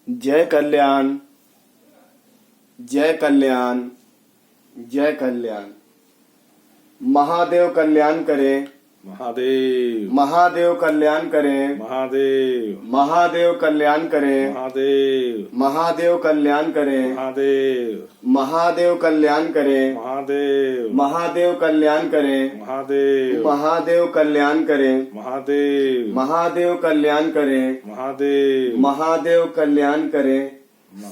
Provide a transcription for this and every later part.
जय कल्याण जय कल्याण जय कल्याण। महादेव कल्याण करे, महादेव महादेव कल्याण करे, महादेव महादेव कल्याण करे, महादेव महादेव कल्याण करे, महादेव महादेव कल्याण करे, महादेव महादेव कल्याण करे, महादेव महादेव कल्याण करे, महादेव महादेव कल्याण करे, महादेव महादेव कल्याण करे।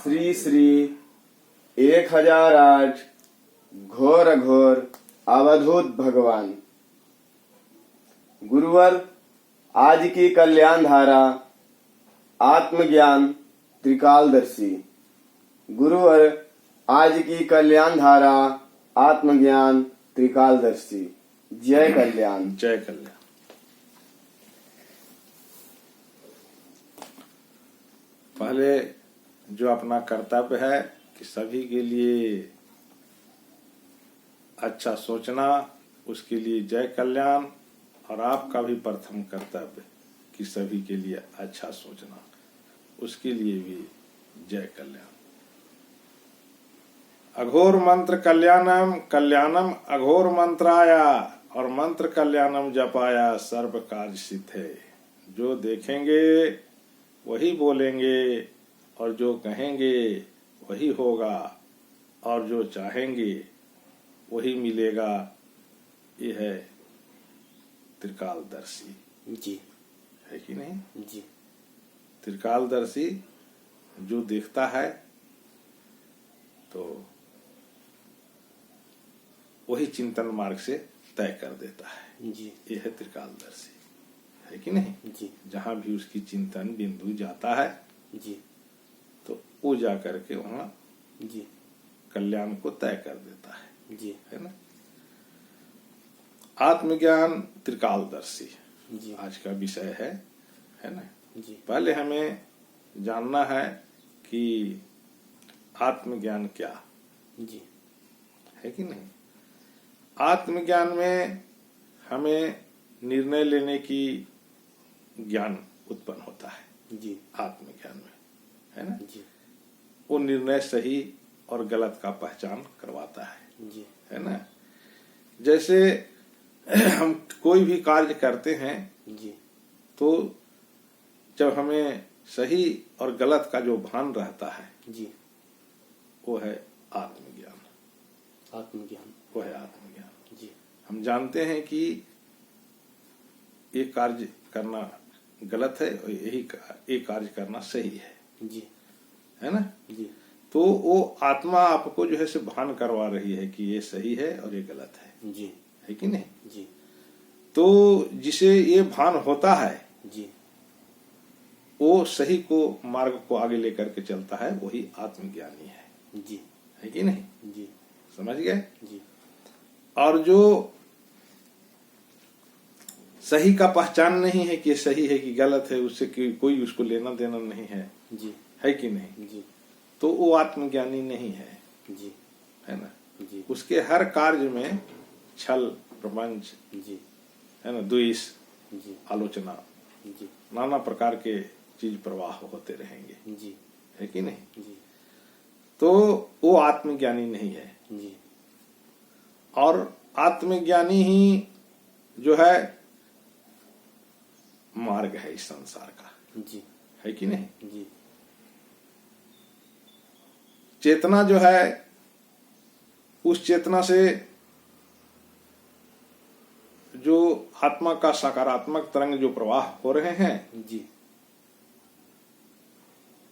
श्री श्री 1008 घोर घोर अवधूत भगवान। गुरुवर, आज की कल्याण धारा आत्मज्ञान त्रिकालदर्शी। गुरुवर, आज की कल्याण धारा आत्मज्ञान त्रिकालदर्शी। जय कल्याण जय कल्याण। पहले जो अपना कर्तव्य है कि सभी के लिए अच्छा सोचना, उसके लिए जय कल्याण। और आपका भी प्रथम कर्तव्य कि सभी के लिए अच्छा सोचना, उसके लिए भी जय कल्याण। अघोर मंत्र कल्याणम, कल्याणम अघोर मंत्राया, और मंत्र कल्याणम जपाया सर्व कार्य सिद्ध है। जो देखेंगे वही बोलेंगे, और जो कहेंगे वही होगा, और जो चाहेंगे वही मिलेगा। ये है त्रिकालदर्शी जी, है कि नहीं जी। त्रिकालदर्शी जो देखता है तो वही चिंतन मार्ग से तय कर देता है। जी, ये है त्रिकालदर्शी, है कि नहीं जी, जहां भी उसकी चिंतन बिंदु जाता है जी, तो वो जा करके वहां जी, कल्याण को तय कर देता है। जी, है ना। आत्मज्ञान त्रिकालदर्शी जी, आज का विषय है ना। जी, पहले हमें जानना है कि आत्मज्ञान क्या जी, है कि नहीं। आत्मज्ञान में हमें निर्णय लेने की ज्ञान उत्पन्न होता है। जी, आत्मज्ञान में, है ना। जी, वो निर्णय सही और गलत का पहचान करवाता है। जी, है ना। जैसे हम कोई भी कार्य करते हैं जी, तो जब हमें सही और गलत का जो भान रहता है जी, वो है आत्मज्ञान। आत्मज्ञान, वो है आत्मज्ञान। जी, हम जानते हैं कि ये कार्य करना गलत है और ये कार्य करना सही है। जी, है ना। जी, तो वो आत्मा आपको जो है से भान करवा रही है कि ये सही है और ये गलत जी, है कि नहीं। जी, तो जिसे ये भान होता है जी, वो सही को मार्ग को आगे लेकर के चलता है, वही आत्मज्ञानी जी, है कि नहीं। जी, समझ गए। जी, और जो सही का पहचान नहीं है कि ये सही है कि गलत है, उससे कोई उसको लेना देना नहीं है, जी, है कि नहीं, जी, तो वो आत्मज्ञानी नहीं है। जी, है ना। जी, उसके हर कार्य में छल प्रपंच, जी, है ना, द्वेष, जी, आलोचना, जी, नाना प्रकार के चीज प्रवाह होते रहेंगे, जी, है कि नहीं। जी, तो वो आत्मज्ञानी नहीं है। जी, और आत्मज्ञानी ही जो है मार्ग है इस संसार का, जी, है कि नहीं। जी, चेतना जो है, उस चेतना से जो आत्मा का सकारात्मक तरंग जो प्रवाह हो रहे हैं, जी,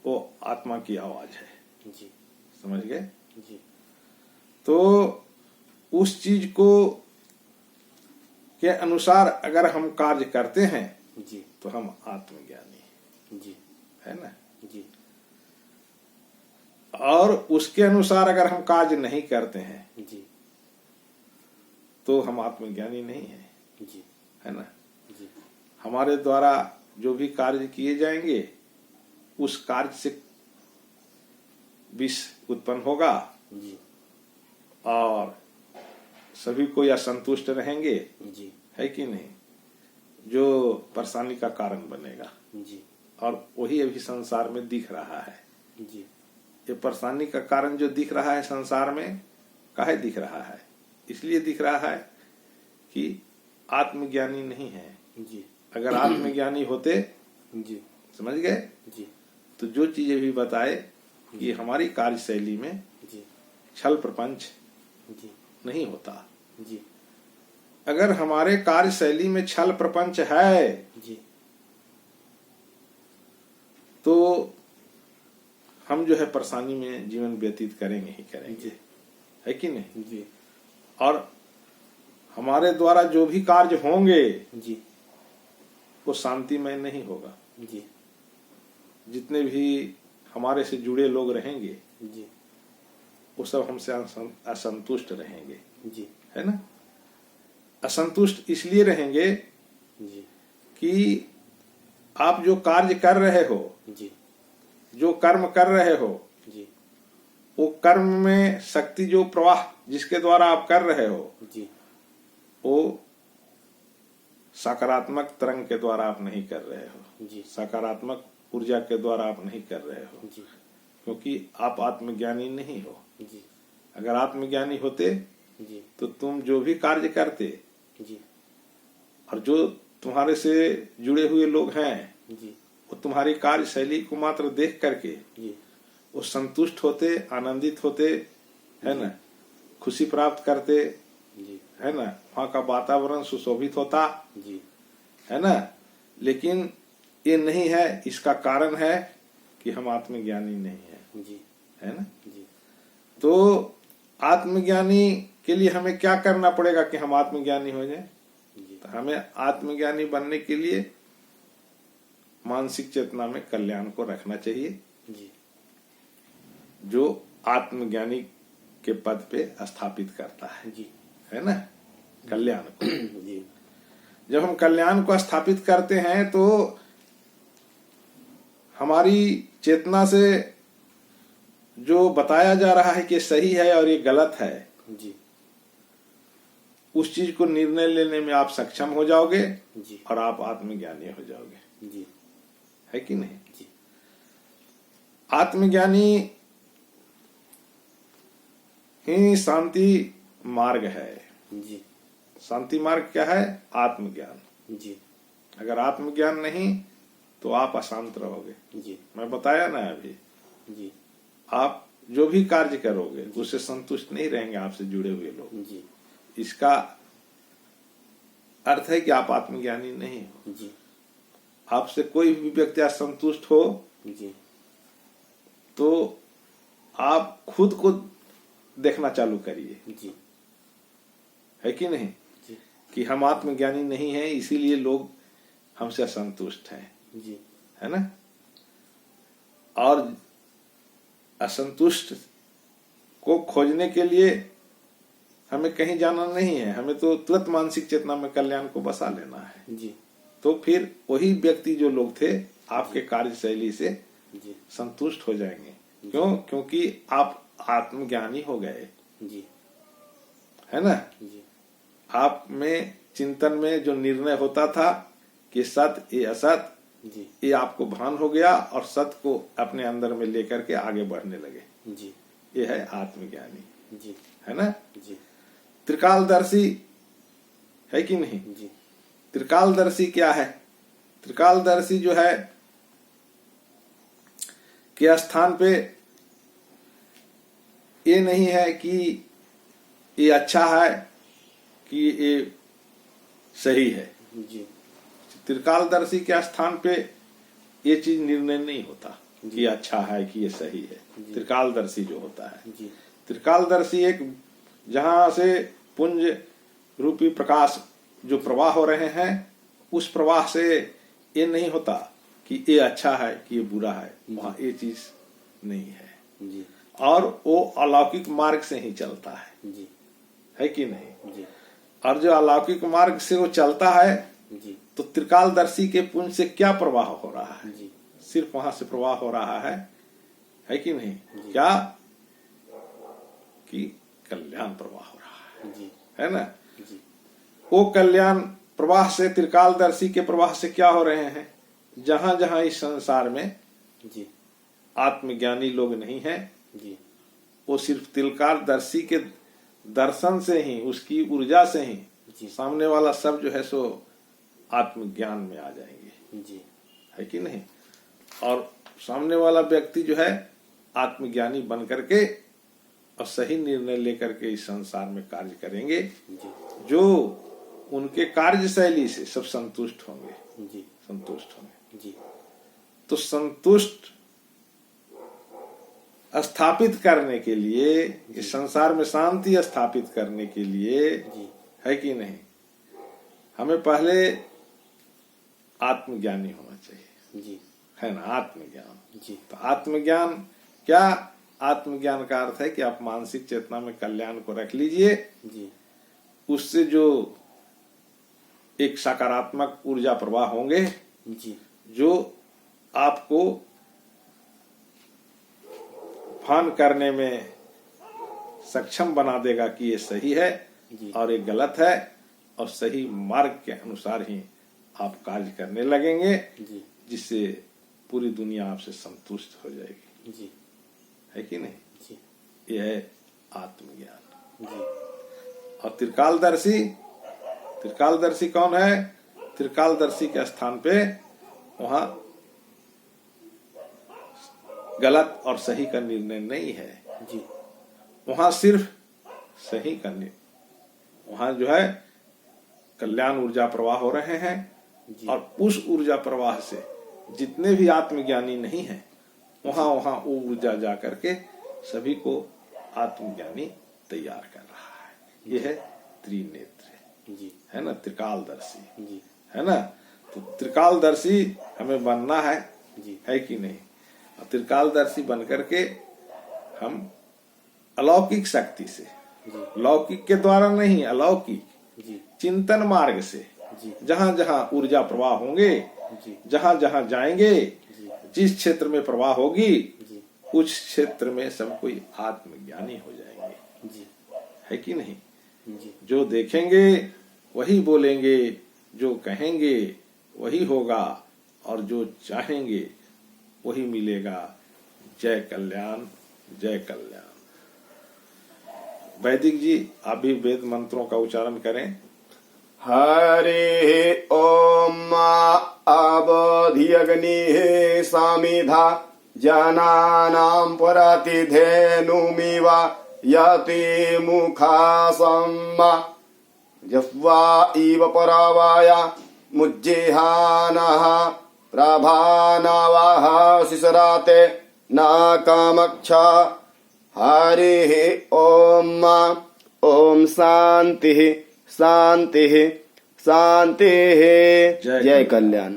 वो आत्मा की आवाज है। जी, समझ गए। जी, तो उस चीज को के अनुसार अगर हम कार्य करते हैं जी, तो हम आत्मज्ञानी जी, है ना। जी, और उसके अनुसार अगर हम कार्य नहीं करते हैं जी, तो हम आत्मज्ञानी नहीं है, जी, है ना। जी, हमारे द्वारा जो भी कार्य किए जाएंगे उस कार्य से विष उत्पन्न होगा, जी, और सभी को असंतुष्ट रहेंगे, जी, है कि नहीं, जो परेशानी का कारण बनेगा। जी, और वही अभी संसार में दिख रहा है। जी ये परेशानी का कारण जो दिख रहा है संसार में, काहे दिख रहा है? इसलिए दिख रहा है कि आत्मज्ञानी नहीं है। जी अगर आत्मज्ञानी होते, जी समझ गए, जी तो जो चीजें भी बताए कि हमारी कार्यशैली में जी छल प्रपंच जी नहीं होता। जी अगर हमारे कार्यशैली में छल प्रपंच है जी तो हम जो है परेशानी में जीवन व्यतीत करेंगे ही करेंगे, है कि नहीं? जी और हमारे द्वारा जो भी कार्य होंगे जी वो शांतिमय नहीं होगा। जी जितने भी हमारे से जुड़े लोग रहेंगे जी वो सब हमसे असंतुष्ट रहेंगे, जी है ना? असंतुष्ट इसलिए रहेंगे जी कि आप जो कार्य कर रहे हो, जी जो कर्म कर रहे हो, जी वो कर्म में शक्ति जो प्रवाह जिसके द्वारा आप कर रहे हो जी वो सकारात्मक तरंग के द्वारा आप नहीं कर रहे हो, जी सकारात्मक ऊर्जा के द्वारा आप नहीं कर रहे हो, जी क्योंकि आप आत्मज्ञानी नहीं हो। जी अगर आत्मज्ञानी होते जी तो तुम जो भी कार्य करते जी और जो तुम्हारे से जुड़े हुए लोग हैं जी वो तुम्हारी कार्यशैली को मात्र देख करके जी वो संतुष्ट होते, आनंदित होते, है ना, खुशी प्राप्त करते, जी है ना, वहाँ का वातावरण सुशोभित होता, जी है ना। लेकिन ये नहीं है, इसका कारण है कि हम आत्मज्ञानी नहीं है, जी है ना। जी तो आत्मज्ञानी के लिए हमें क्या करना पड़ेगा कि हम आत्मज्ञानी हो जाएं? जी तो हमें आत्मज्ञानी बनने के लिए मानसिक चेतना में कल्याण को रखना चाहिए, जी जो आत्मज्ञानी के पद पे स्थापित करता जी है ना, कल्याण को। जी जब हम कल्याण को स्थापित करते हैं तो हमारी चेतना से जो बताया जा रहा है कि सही है और ये गलत है, जी उस चीज को निर्णय लेने में आप सक्षम हो जाओगे जी और आप आत्मज्ञानी हो जाओगे, जी है कि नहीं? जी आत्मज्ञानी ही शांति मार्ग है। जी शांति मार्ग क्या है? आत्मज्ञान। जी अगर आत्मज्ञान नहीं तो आप अशांत रहोगे। जी मैं बताया ना अभी, जी आप जो भी कार्य करोगे उससे संतुष्ट नहीं रहेंगे आपसे जुड़े हुए लोग। जी इसका अर्थ है कि आप आत्मज्ञानी नहीं हो। जी आपसे कोई भी व्यक्ति असंतुष्ट हो जी तो आप खुद को देखना चालू करिए, जी है कि नहीं, जी कि हम आत्मज्ञानी नहीं हैं इसीलिए लोग हमसे असंतुष्ट हैं, जी है ना। और असंतुष्ट को खोजने के लिए हमें कहीं जाना नहीं है, हमें तो तुरंत मानसिक चेतना में कल्याण को बसा लेना है। जी तो फिर वही व्यक्ति जो लोग थे आपके कार्यशैली से जी संतुष्ट हो जाएंगे। क्यों? क्योंकि आप आत्मज्ञानी हो गए, जी है ना। जी आप में चिंतन में जो निर्णय होता था कि सत्य ये असत, जी ये आपको भान हो गया और सत्य को अपने अंदर में लेकर के आगे बढ़ने लगे। जी ये है आत्मज्ञानी, जी है ना। जी त्रिकालदर्शी है कि नहीं? जी त्रिकालदर्शी क्या है? त्रिकालदर्शी जो है के स्थान पे ये नहीं है कि ये अच्छा है कि ये सही है। जी त्रिकालदर्शी के स्थान पे ये चीज निर्णय नहीं होता कि ये अच्छा है कि ये सही है। त्रिकालदर्शी जो होता है, जी त्रिकालदर्शी एक जहां से पुंज रूपी प्रकाश जो प्रवाह हो रहे हैं उस प्रवाह से ये नहीं होता कि ये अच्छा है कि ये बुरा है, वहां ये चीज नहीं है। जी और वो अलौकिक मार्ग से ही चलता जी है कि नहीं। जी और जो अलौकिक मार्ग से वो चलता है जी तो त्रिकालदर्शी के पुंज से क्या प्रवाह हो रहा है? जी सिर्फ वहां से प्रवाह हो रहा है कि नहीं? जी। क्या कि कल्याण प्रवाह हो रहा जी है ना। जी वो कल्याण प्रवाह से, त्रिकालदर्शी के प्रवाह से क्या हो रहे हैं? जहां जहां इस संसार में जी आत्मज्ञानी लोग नहीं हैं। जी वो सिर्फ तिलकारदर्शी के दर्शन से ही, उसकी ऊर्जा से ही जी सामने वाला सब जो है सो आत्मज्ञान में आ जाएंगे, जी है कि नहीं। और सामने वाला व्यक्ति जो है आत्मज्ञानी बन करके और सही निर्णय लेकर के इस संसार में कार्य करेंगे, जी जो उनके कार्य शैली से सब संतुष्ट होंगे, जी संतुष्ट होंगे। जी तो संतुष्ट स्थापित करने के लिए, इस संसार में शांति स्थापित करने के लिए, जी है कि नहीं, हमें पहले आत्मज्ञानी होना चाहिए, जी है ना। आत्मज्ञान, जी तो आत्मज्ञान क्या, आत्मज्ञान का अर्थ है कि आप मानसिक चेतना में कल्याण को रख लीजिए, जी उससे जो एक सकारात्मक ऊर्जा प्रवाह होंगे जी जो आपको भान करने में सक्षम बना देगा कि ये सही है जी और ये गलत है, और सही मार्ग के अनुसार ही आप कार्य करने लगेंगे, जी जिससे पूरी दुनिया आपसे संतुष्ट हो जाएगी, जी है कि नहीं। जी यह है आत्मज्ञान। जी और त्रिकालदर्शी, त्रिकालदर्शी कौन है, त्रिकालदर्शी के स्थान पे वहां गलत और सही का निर्णय नहीं है, जी वहां सिर्फ सही करने, वहां जो है कल्याण ऊर्जा प्रवाह हो रहे हैं, जी और उस ऊर्जा प्रवाह से जितने भी आत्मज्ञानी नहीं हैं वहां वहां वो ऊर्जा जा करके सभी को आत्मज्ञानी तैयार कर रहा है। ये है त्रिनेत्र, जी है ना, त्रिकालदर्शी, जी है ना। तो त्रिकालदर्शी हमें बनना जी है कि नहीं। और त्रिकालदर्शी बन करके हम अलौकिक शक्ति से, जी लौकिक के द्वारा नहीं, अलौकिक जी चिंतन मार्ग से, जी जहां जहां ऊर्जा प्रवाह होंगे, जी जहां जहां जाएंगे, जी जिस क्षेत्र में प्रवाह होगी जी उस क्षेत्र में सब कोई आत्मज्ञानी हो जाएंगे, जी है कि नहीं। जी जो देखेंगे वही बोलेंगे, जो कहेंगे वही होगा, और जो चाहेंगे वही मिलेगा। जय कल्याण, जय कल्याण। वैदिक जी आप भी वेद मंत्रों का उच्चारण करें। हरे ओम अवधियग्निः सामिधा जनानां प्रतिधेनुमिव यति मुखासम् जह्वा इव परावाया मुज्जिहानः प्रभानवः शिशराते नाकमक्षा। हरिः ओम ओम शांति शांति शांति। जय कल्याण।